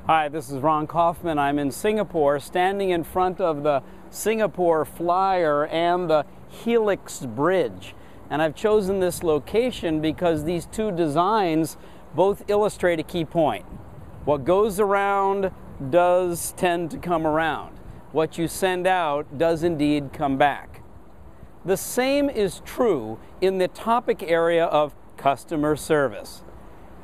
Hi, this is Ron Kaufman. I'm in Singapore, standing in front of the Singapore Flyer and the Helix Bridge. And I've chosen this location because these two designs both illustrate a key point. What goes around does tend to come around. What you send out does indeed come back. The same is true in the topic area of customer service.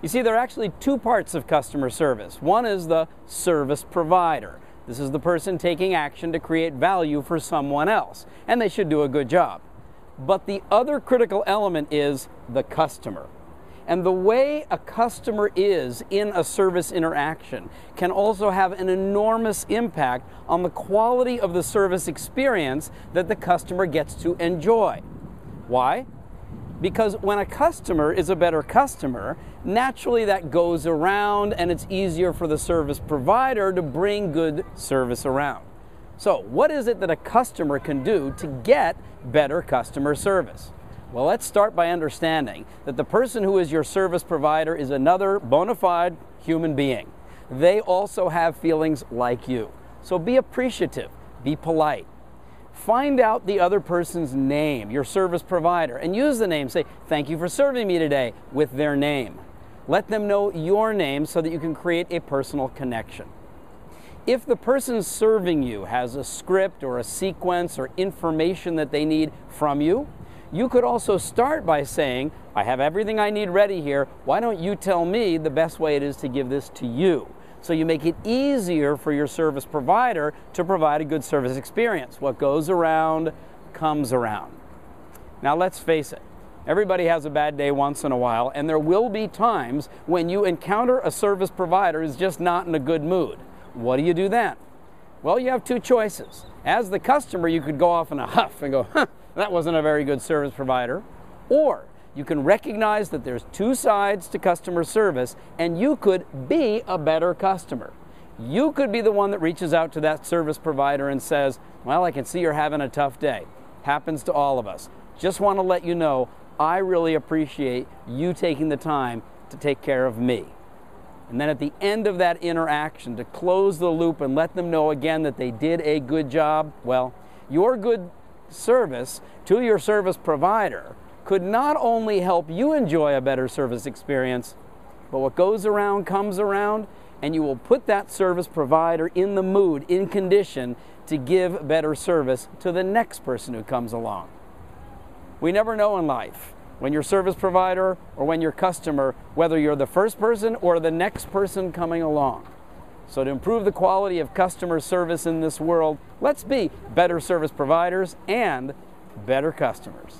You see, there are actually two parts of customer service. One is the service provider. This is the person taking action to create value for someone else, and they should do a good job. But the other critical element is the customer. And the way a customer is in a service interaction can also have an enormous impact on the quality of the service experience that the customer gets to enjoy. Why? Because when a customer is a better customer, naturally that goes around and it's easier for the service provider to bring good service around. So what is it that a customer can do to get better customer service? Well, let's start by understanding that the person who is your service provider is another bona fide human being. They also have feelings like you. So be appreciative, be polite. Find out the other person's name, your service provider, and use the name. Say, "Thank you for serving me today," with their name. Let them know your name so that you can create a personal connection. If the person serving you has a script or a sequence or information that they need from you, you could also start by saying, "I have everything I need ready here. Why don't you tell me the best way it is to give this to you?" So you make it easier for your service provider to provide a good service experience. What goes around comes around. Now let's face it, everybody has a bad day once in a while, and there will be times when you encounter a service provider who's just not in a good mood. What do you do then? Well, you have two choices. As the customer, you could go off in a huff and go, that wasn't a very good service provider. Or you can recognize that there's two sides to customer service, and you could be a better customer. You could be the one that reaches out to that service provider and says, "Well, I can see you're having a tough day. Happens to all of us. Just want to let you know, I really appreciate you taking the time to take care of me." And then at the end of that interaction, to close the loop and let them know again that they did a good job, well, your good service to your service provider could not only help you enjoy a better service experience, but what goes around comes around, and you will put that service provider in the mood, in condition to give better service to the next person who comes along. We never know in life, when you're service provider or when you're customer, whether you're the first person or the next person coming along. So to improve the quality of customer service in this world, let's be better service providers and better customers.